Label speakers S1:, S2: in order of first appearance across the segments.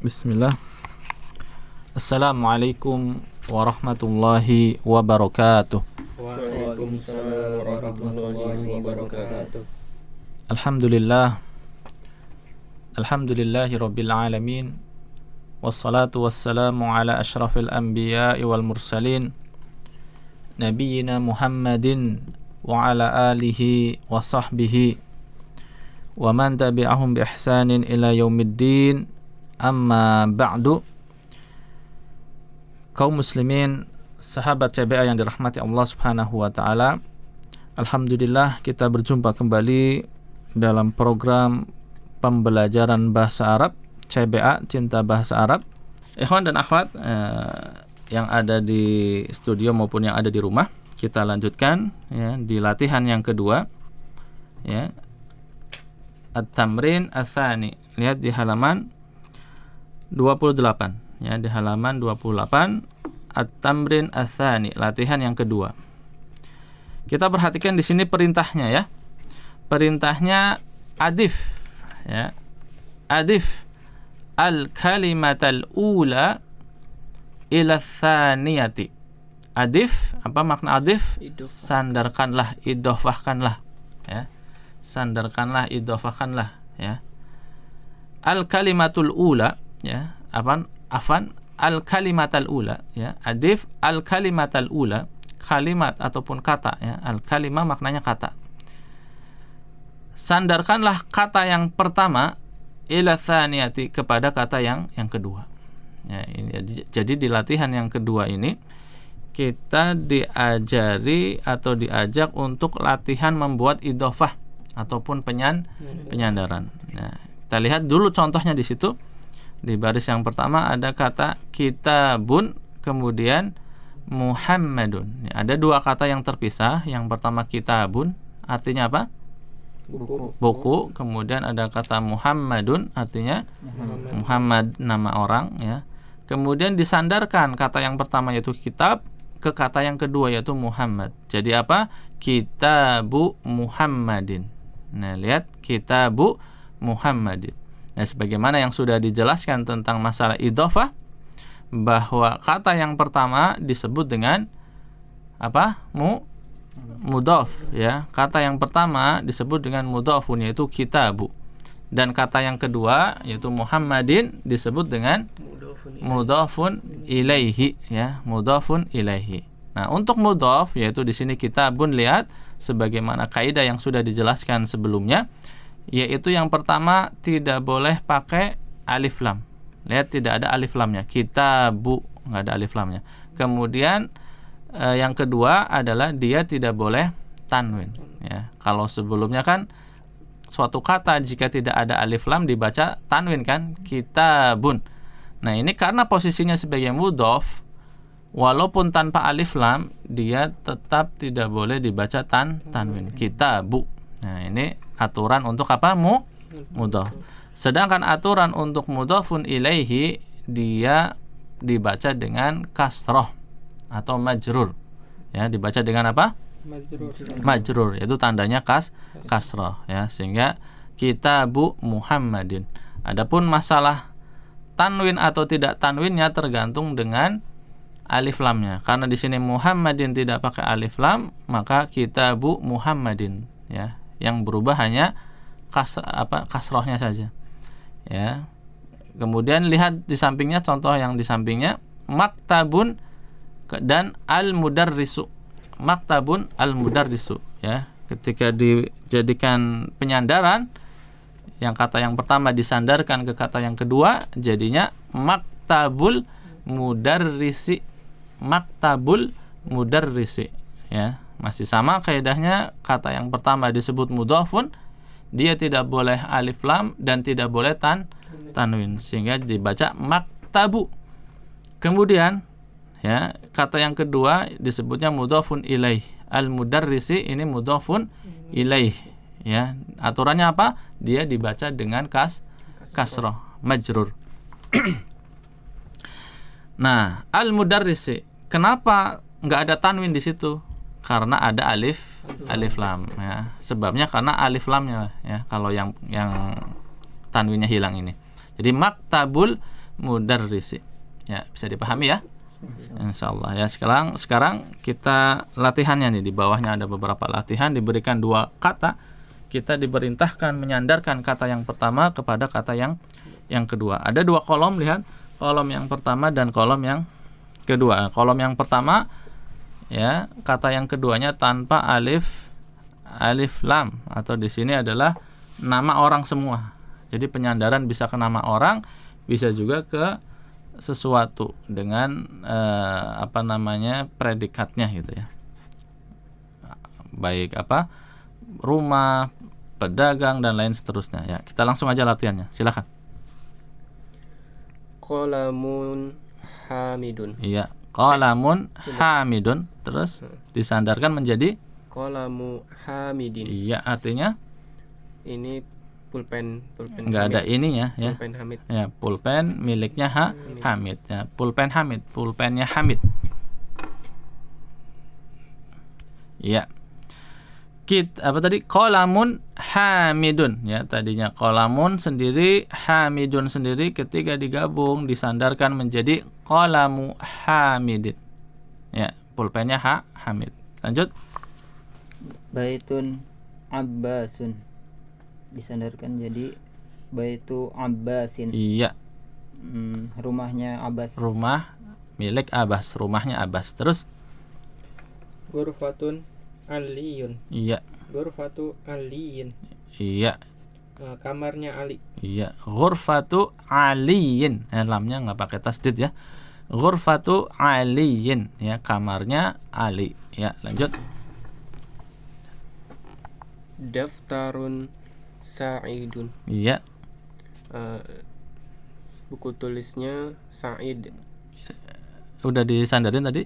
S1: Bismillah. Assalamualaikum warahmatullahi wabarakatuh.
S2: Waalaikumsalam warahmatullahi wabarakatuh.
S1: Alhamdulillah. Alhamdulillahi rabbil alamin. Wassalatu wassalamu ala ashrafil anbiya'i wal mursalin nabiyyina Muhammadin wa ala alihi wa sahbihi wa man tabi'ahum bi ihsanin ila yaumiddin. Amma ba'du. Kaum muslimin, sahabat CBA yang dirahmati Allah Subhanahu wa taala. Alhamdulillah kita berjumpa kembali dalam program pembelajaran bahasa Arab CBA Cinta Bahasa Arab. Ikhwan dan akhwat yang ada di studio maupun yang ada di rumah, kita lanjutkan ya di latihan yang kedua ya. At-tamrin ats-tsani. Lihat di halaman 28 ya, di halaman 28 At-tamrin ats-tsani, latihan yang kedua. Kita perhatikan di sini perintahnya ya. Perintahnya adif ya. Adif al-kalimatal ula ila tsaniyati. Adif, apa makna adif? Sandarkanlah, idhofahkanlah ya. Sandarkanlah, idhofahkanlah ya. Al-kalimatul ula ya, afan al-kalimatal ula ya. Adif al-kalimatal ula, kalimat ataupun kata ya. Al-kalimah maknanya kata. Sandarkanlah kata yang pertama ila tsaniyati, kepada kata yang kedua. Ya, ini jadi di latihan yang kedua ini kita diajari atau diajak untuk latihan membuat idhofah ataupun penyandaran. Nah, kita lihat dulu contohnya di situ. Di baris yang pertama ada kata kitabun, kemudian Muhammadun. Ya, ada dua kata yang terpisah. Yang pertama kitabun, artinya apa? Buku. Kemudian ada kata Muhammadun, artinya Muhammad, nama orang ya. Kemudian disandarkan kata yang pertama yaitu kitab ke kata yang kedua yaitu Muhammad. Jadi apa? Kitabu Muhammadin. Nah, lihat kitabu Muhammadin. Nah, sebagaimana yang sudah dijelaskan tentang masalah idhofah, bahwa kata yang pertama disebut dengan apa? Mudhaf ya. Kata yang pertama disebut dengan mudhafun, yaitu kitabu. Dan kata yang kedua yaitu Muhammadin disebut dengan mudhafun ilaihi ya, mudhafun ilaihi. Nah, untuk mudhaf yaitu di sini kitabun, lihat sebagaimana kaidah yang sudah dijelaskan sebelumnya, yaitu yang pertama tidak boleh pakai alif lam. Lihat tidak ada alif lamnya. Kitabu enggak ada alif lamnya. Kemudian yang kedua adalah dia tidak boleh tanwin ya. Kalau sebelumnya kan suatu kata jika tidak ada alif lam dibaca tanwin kan, kitabun. Nah, ini karena posisinya sebagai mudhaf, walaupun tanpa alif lam dia tetap tidak boleh dibaca tanwin, kitabu. Nah, ini aturan untuk apa? Mudhaf. Sedangkan aturan untuk mudhafun ilaihi dia dibaca dengan kasroh atau majrur. Ya, dibaca dengan apa? Majrur, yaitu tandanya kasroh ya, sehingga kitabu Muhammadin. Adapun masalah tanwin atau tidak tanwinnya tergantung dengan alif lamnya. Karena di sini Muhammadin tidak pakai alif lam, maka kitabu Muhammadin ya. Yang berubah hanya kasrohnya saja ya. Kemudian lihat di sampingnya, contoh yang di sampingnya maktabun dan al-mudarrisu. Maktabun al-mudarrisu ya. Ketika dijadikan penyandaran, yang kata yang pertama disandarkan ke kata yang kedua, jadinya maktabul mudarrisi. Maktabul mudarrisi ya. Masih sama kaidahnya, kata yang pertama disebut mudhafun, dia tidak boleh alif lam dan tidak boleh tanwin, sehingga dibaca maktabu. Kemudian ya, kata yang kedua disebutnya mudhafun ilaih. Al-mudarrisi ini mudhafun ilaih ya. Aturannya apa? Dia dibaca dengan kasroh, majrur. Nah, al-mudarrisi, kenapa enggak ada tanwin di situ? Karena ada alif lam ya. Sebabnya karena alif lamnya ya, kalau yang tanwinnya hilang ini. Jadi maktabul mudarrisi. Ya, bisa dipahami ya? Insyaallah ya. Sekarang kita latihannya nih, di bawahnya ada beberapa latihan, diberikan 2 kata. Kita diperintahkan menyandarkan kata yang pertama kepada kata yang kedua. Ada 2 kolom, lihat. Kolom yang pertama dan kolom yang kedua. Kolom yang pertama ya, kata yang keduanya tanpa alif lam, atau di sini adalah nama orang semua. Jadi penyandaran bisa ke nama orang, bisa juga ke sesuatu dengan predikatnya gitu ya. Baik rumah, pedagang dan lain seterusnya ya. Kita langsung aja latihannya. Silakan.
S2: Qalamun hamidun.
S1: Iya, qalamun hamidun, terus disandarkan menjadi
S2: Qalamu hamidin.
S1: iya, artinya
S2: Ini pulpen
S1: enggak ada ininya ya.
S2: Pulpen Hamid.
S1: Ya, pulpen miliknya Hamid ya. Pulpen Hamid, pulpennya Hamid. Iya. Qalamun hamidun ya. Tadinya qalamun sendiri, hamidun sendiri, ketika digabung disandarkan menjadi qalamu hamidin. Ya, pulpennya Hamid. Lanjut.
S3: Baitun Abbasun, disandarkan jadi Baitu Abbasin.
S1: Iya.
S3: Rumahnya Abbas.
S1: Rumah milik Abbas, rumahnya Abbas. Terus
S4: Ghurfatun Aliyun.
S1: iya.
S4: Ghurfatu Aliyin.
S1: Iya.
S4: Kamarnya Ali.
S1: Iya. Ghurfatu aliyin. Lamnya nggak pakai tasdid ya. Ghurfatu aliyin ya, kamarnya Ali. Ya, lanjut.
S2: Daftarun Sa'idun.
S1: Iya.
S2: Buku tulisnya Sa'id.
S1: Udah disandarin tadi?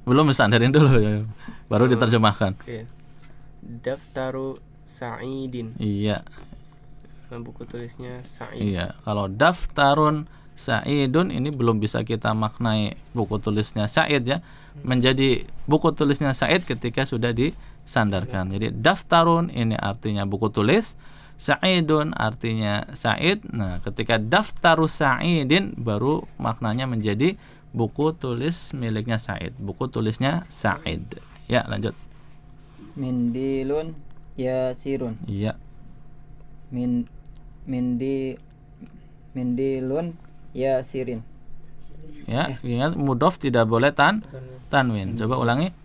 S2: Belum
S1: Disandarin dulu ya. Baru diterjemahkan.
S2: Oke. Daftaru Sa'idin.
S1: Iya.
S2: Buku tulisnya Sa'id.
S1: Iya, kalau daftarun Sa'idun ini belum bisa kita maknai buku tulisnya Sa'id ya. Menjadi buku tulisnya Sa'id ketika sudah disandarkan. Jadi daftarun ini artinya buku tulis, Sa'idun artinya Sa'id. Nah, ketika daftaru Sa'idin baru maknanya menjadi buku tulis miliknya Sa'id, buku tulisnya Sa'id. Ya, lanjut.
S3: Mindilun Yasirun.
S1: Iya.
S3: Mindilun Yasirin.
S1: Ya, ingat mudhof tidak boleh tanwin. Coba ulangi.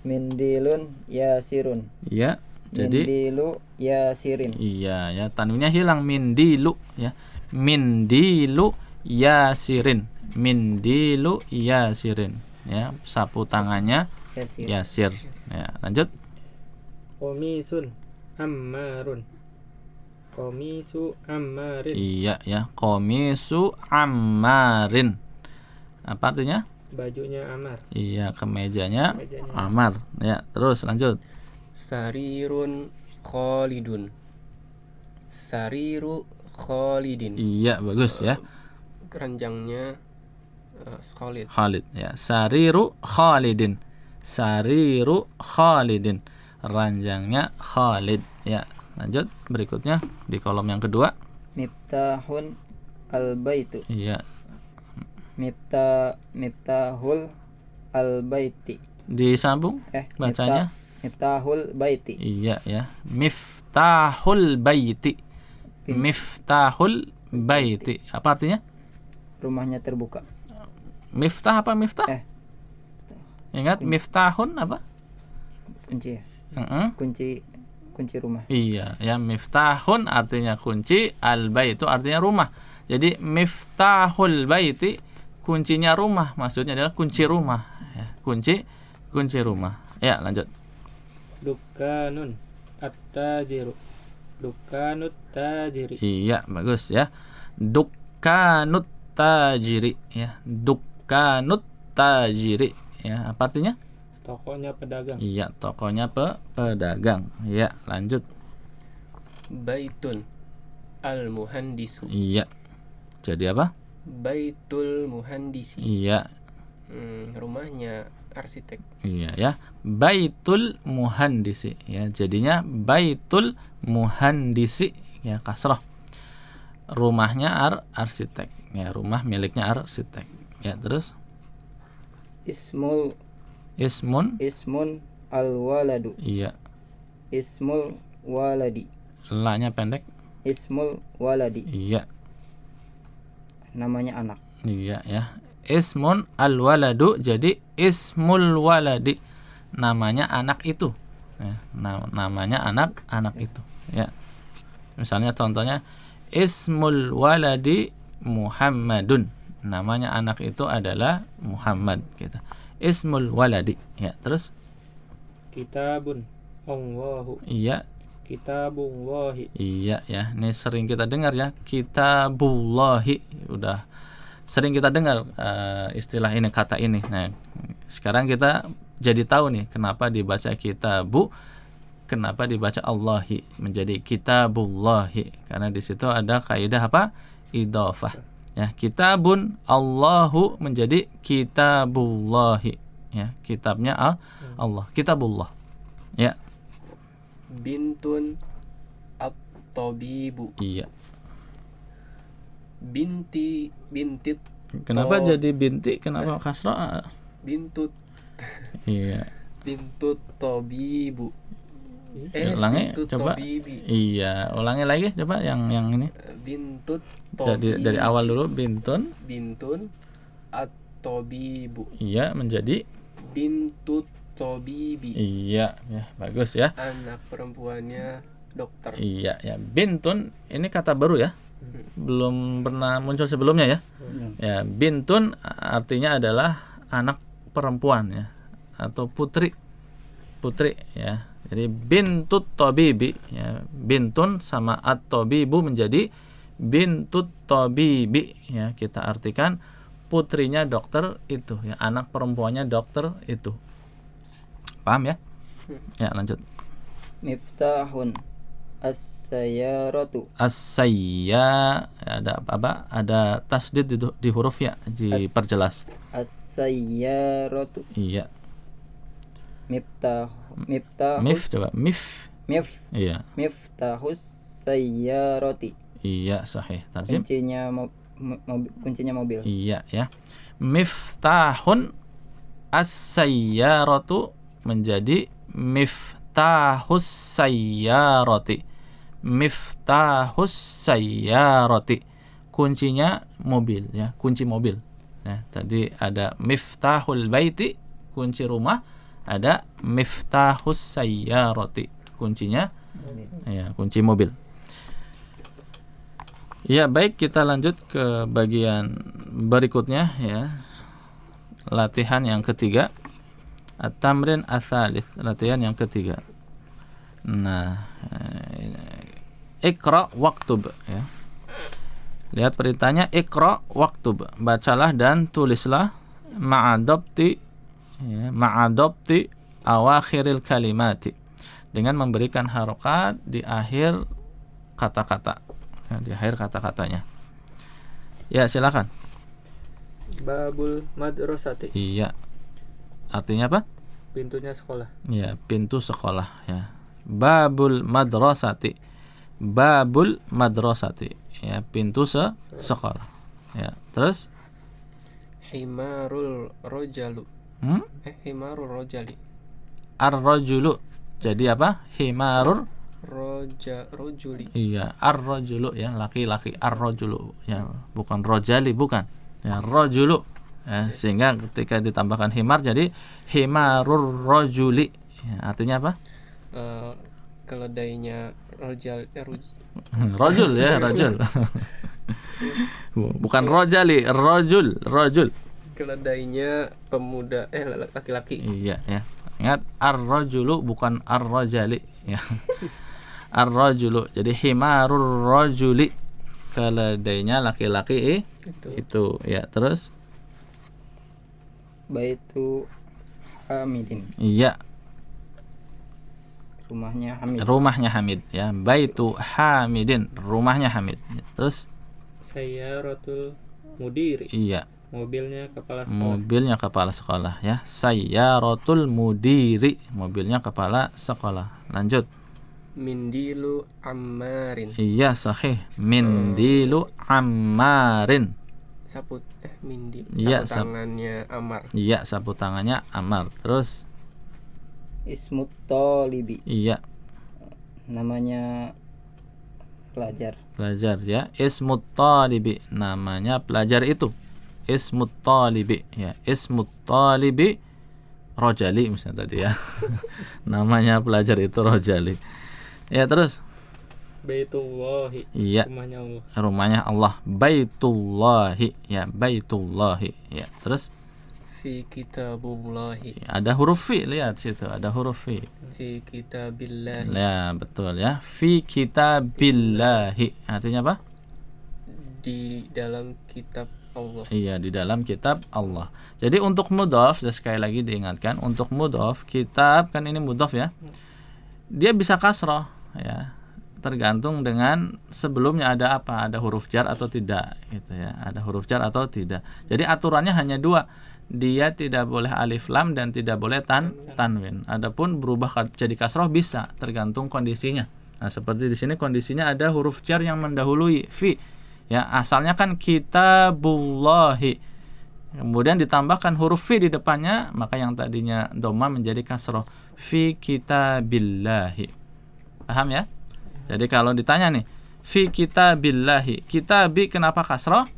S3: Mindilun Yasirun.
S1: Iya. Jadi
S3: Mindilu Yasirin.
S1: iya ya, tanwinnya hilang, mindilu ya. Mindilu Yasirin. Mindilu Yasirin ya, sapu tangannya Yasir. Ya, lanjut.
S4: Qomisun Ammarun. Qomisu Ammarin.
S1: Iya ya, komisu Ammarin. Apa artinya?
S4: Bajunya Ammar.
S1: Iya, kemejanya Ammar. Ya, terus lanjut.
S2: Sarirun Khalidun. Sariru Khalidin.
S1: Iya, bagus ya.
S2: Keranjangnya Khalid.
S1: Khalid ya. Sariru Khalidin. Sariru Khalidin. Ranjangnya Khalid. Ya, lanjut. Berikutnya di kolom yang kedua.
S3: Miftahun al-baitu.
S1: Iya.
S3: Miftahul al-baiti.
S1: Disambung bacanya.
S3: Miftahul baiti.
S1: Iya ya. Miftahul baiti. Miftahul baiti. Apa artinya?
S3: Rumahnya terbuka.
S1: Miftah apa miftah? Ingat miftahun apa?
S3: Kunci ya. Kunci rumah.
S1: Iya, ya, miftahun artinya kunci, al-bait itu artinya rumah. Jadi miftahul baiti, kuncinya rumah, maksudnya adalah kunci rumah ya. Kunci rumah. Ya, lanjut.
S4: Dukkanun at-tajiru. Dukkanut tajiri.
S1: Iya, bagus ya. Dukkanut tajiri ya. Dukkanut tajiri ya. Apa artinya?
S4: Tokonya pedagang.
S1: Iya, tokonya pedagang. Ya, lanjut.
S2: Baitun al-muhandisu.
S1: Iya. Jadi apa?
S2: Baitul muhandisi.
S1: Iya.
S2: Rumahnya arsitek.
S1: Iya ya. Baitul muhandisi ya. Jadinya baitul muhandisi ya, kasrah. Rumahnya arsitek Ya, rumah miliknya arsitek. Ya, terus
S3: Ismul
S1: ismun
S3: al-waladu.
S1: iya,
S3: Ismul waladi.
S1: la-nya pendek.
S3: Ismul waladi.
S1: Iya.
S3: Namanya anak.
S1: Iya ya. Ismun al-waladu, jadi ismul waladi, namanya anak itu. Ya, namanya anak itu. Ya. Misalnya contohnya ismul waladi Muhammadun. Namanya anak itu adalah Muhammad gitu. Ismul waladi. Ya, terus
S4: Kitabun Allahu.
S1: iya.
S4: Kitabullahi.
S1: Iya ya, ini sering kita dengar ya, kitabullahi, udah sering kita dengar istilah ini, kata ini. Nah, sekarang kita jadi tahu nih kenapa dibaca kitabu, kenapa dibaca Allahi, menjadi kitabullahi, karena di situ ada kaidah apa? Idhofah. Ya, kitabun Allahu menjadi kitabullahi. Ya, kitabnya Allah, kitabullah. Ya.
S2: Bintun at-tabibu.
S1: Iya.
S2: Bintit
S1: Kenapa jadi binti? Kenapa kasrah?
S2: bintut
S1: Iya.
S2: bintut tabibu.
S1: Ulangi
S2: bintut
S1: coba.
S2: tabibi.
S1: Iya, ulangi lagi coba yang ini.
S2: Bintut
S1: Dari
S2: tabibi.
S1: awal dulu, bintun.
S2: Bintun at-tabibu.
S1: Iya, menjadi
S2: Bintut tabibi.
S1: iya, ya, bagus ya.
S2: Anak perempuannya dokter.
S1: Iya, ya. Bintun ini kata baru ya. Belum pernah muncul sebelumnya ya. Ya, bintun artinya adalah anak perempuan ya, atau putri. Putri ya. Jadi bintut tabibi ya. Bintun sama at-tabibu menjadi bintut tabibi ya. Kita artikan putrinya dokter itu ya, anak perempuannya dokter itu. Paham ya? Ya, lanjut.
S3: Miftahun as-sayyaratu.
S1: As-sayya, ada apa? Ada tasdid di huruf ya, diperjelas.
S3: As-sayyaratu.
S1: Iya.
S3: Miftahus.
S1: Mif coba, mif. Iya.
S3: Miftahus sayyarati.
S1: Iya, sahih. Tarjim.
S3: Kuncinya mobil.
S1: Iya ya. Miftahun as-sayyaratu menjadi miftahus sayyarati. Miftahus sayyarati. Kuncinya mobil ya, kunci mobil. Nah, tadi ada miftahul baiti, kunci rumah, ada miftahus sayyarati, kuncinya ya, kunci mobil. Ya, baik, kita lanjut ke bagian berikutnya ya. Latihan yang ketiga. At-tamrin ats-tsalits, latihan yang ketiga. Nah, Iqra waktub ya. Lihat perintahnya, Iqra waktub, bacalah dan tulislah ma'adabti ya, ma'adabti awakhiril kalimati, dengan memberikan harokat di akhir kata-kata. Di akhir kata-katanya. Ya, silakan.
S4: Babul madrasati.
S1: Iya. Artinya apa?
S4: Pintunya sekolah.
S1: Ya, pintu sekolah ya. Babul madrasati. Babul madrasati. Ya, pintu sekolah. Ya, terus
S2: Himarul rojalu. Himarul rojali.
S1: Ar-rajulu. Jadi apa? Himarur
S2: Rojuli.
S1: iya, ar-rajulu ya, laki-laki, ar-rajulu ya, bukan rojali, bukan ya, rajulu ya, sehingga ketika ditambahkan himar jadi himarur rajuli ya, artinya apa?
S2: Keledainya rojal
S1: Rajul ya, rajul. Bukan rojali, rajul.
S2: keledainya pemuda laki-laki.
S1: Iya ya. Ingat, ar-rajulu bukan ar-rajali ya. Ar-rajulu. Jadi himarur rajuli, keledainya laki-laki itu ya. Terus
S3: Baitu Hamidin.
S1: iya,
S3: Rumahnya Hamid.
S1: rumahnya Hamid ya. Baitu Hamidin, rumahnya Hamid. Terus
S4: Sayyaratul mudiri.
S1: iya,
S4: Mobilnya kepala sekolah.
S1: mobilnya kepala sekolah ya. Sayyaratul mudiri, mobilnya kepala sekolah. Lanjut.
S2: Mindilu ammarin.
S1: Iya, sahih. Mindilu ammarin.
S2: Mindi.
S1: Iya,
S2: Sapu tangannya Amar.
S1: Iya, sapu tangannya Ammar. Terus
S3: Ismut Thalibi,
S1: iya,
S3: namanya pelajar.
S1: pelajar ya. Ismut Thalibi, namanya pelajar itu. Ismut Thalibi ya. Ismut Thalibi Rojali misalnya tadi ya. Namanya pelajar itu Rojali. Ya, terus
S4: Baitullahi.
S1: iya,
S4: Rumahnya Allah.
S1: rumahnya Allah, Baitullahi ya, Baitullahi ya. Terus
S2: Fi kitabullahi.
S1: ada huruf fi, lihat situ ada huruf fi.
S2: Fi kitabillahi.
S1: Ya, betul ya. Fi kitabillahi artinya apa?
S2: Di dalam kitab Allah.
S1: Iya, di dalam kitab Allah. Jadi untuk mudhaf, sekali lagi diingatkan, untuk mudhaf, kitab kan ini mudhaf ya. Dia bisa kasroh ya. Tergantung dengan sebelumnya ada apa, ada huruf jar atau tidak gitu ya. Ada huruf jar atau tidak. Jadi aturannya hanya dua. Dia tidak boleh alif lam dan tidak boleh tanwin. Adapun berubah jadi kasroh bisa, tergantung kondisinya. Nah, seperti di sini kondisinya ada huruf jar yang mendahului fi. Ya, asalnya kan kitabullahi. Kemudian ditambahkan huruf fi di depannya, maka yang tadinya dhamma menjadi kasroh. Fi kitabillahi. Paham ya? Jadi kalau ditanya nih, fi kitabillahi, kitabi kenapa kasroh?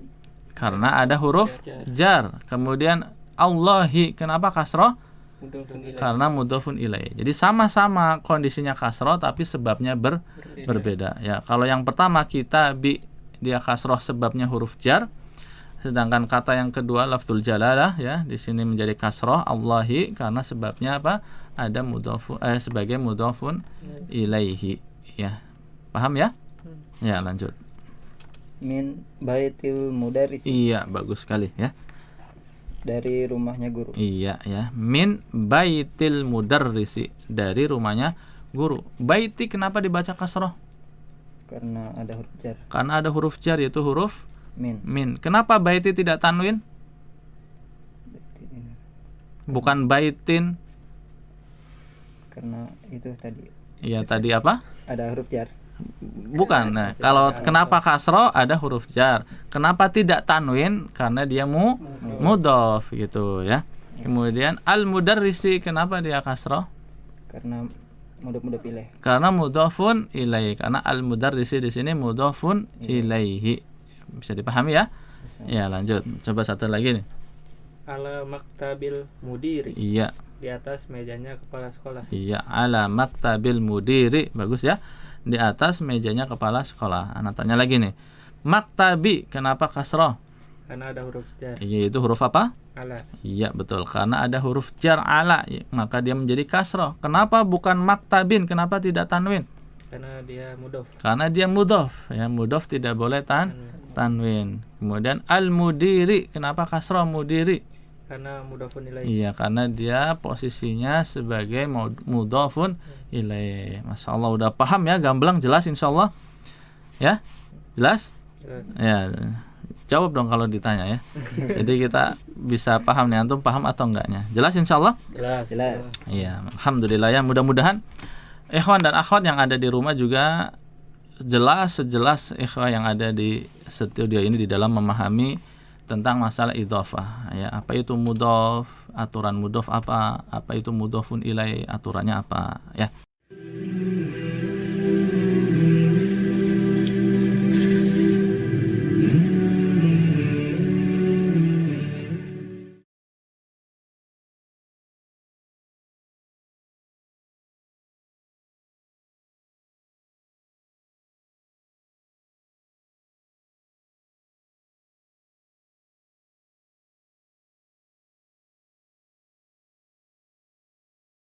S1: Karena ada huruf jar. Kemudian Allahi kenapa kasroh?
S2: Mudhofun ilaih.
S1: Karena mudhofun ilaih. Jadi sama-sama kondisinya kasroh tapi sebabnya berbeda. Ya, kalau yang pertama kitabi dia kasroh sebabnya huruf jar. Sedangkan kata yang kedua lafzul jalalah ya, di sini menjadi kasroh Allahi karena sebabnya apa? Ada mudhofun sebagai mudhofun ilaihi ya. Paham ya? Ya, lanjut.
S3: Min baitil mudarris,
S1: Iya, bagus sekali ya.
S3: dari rumahnya guru.
S1: Iya ya. Min baitil mudarrisi, dari rumahnya guru. Baiti kenapa dibaca kasroh?
S3: Karena ada huruf jar.
S1: Karena ada huruf jar yaitu huruf
S3: Min.
S1: min. Kenapa baiti tidak tanwin? Bukan baitin.
S3: Karena itu tadi
S1: Iya, tadi apa?
S3: ada huruf jar.
S1: Bukan. Nah, kalau kenapa kasroh ada huruf jar. Kenapa tidak tanwin? Karena dia mudhof gitu ya. Kemudian al mudarrisi kenapa dia kasroh?
S3: Karena mudah-mudah pilih.
S1: Karena mudhofun ilaihi. Karena al mudarrisi di sini mudhofun ilaihi. Bisa dipahami ya? Ya, lanjut. Coba satu lagi nih.
S4: Ala maktabil mudiri.
S1: Iya.
S4: Di atas mejanya kepala sekolah.
S1: Iya, ala maktabil mudiri. Bagus ya. Di atas mejanya kepala sekolah. Anak tanya lagi nih. Maktabi kenapa kasroh?
S4: Karena ada huruf jar.
S1: Iya, itu huruf apa?
S4: Ala.
S1: Iya, betul. Karena ada huruf jar ala, maka dia menjadi kasroh. Kenapa bukan maktabin? Kenapa tidak tanwin?
S4: Karena dia mudhof.
S1: Karena dia mudhof. Ya, mudhof tidak boleh tanwin. Kemudian al mudiri. Kenapa kasroh mudiri?
S4: Karena mudhofun ilaih.
S1: Iya, karena dia posisinya sebagai mudhofun ilaih. Masya Allah, udah paham ya, gamblang, jelas insyaallah. Ya, jelas?
S4: Jelas.
S1: Ya, jawab dong kalau ditanya ya. Jadi kita bisa paham nih, antum paham atau enggaknya. Jelas insyaallah?
S4: Jelas.
S3: Jelas.
S1: Iya, alhamdulillah ya. Mudah-mudahan ikhwan dan akhwat yang ada di rumah juga sejelas ikhwah yang ada di studio ini di dalam memahami tentang masalah idhofah ya. Apa itu mudhof, aturan mudhof apa itu mudhofun ilai, aturannya apa ya.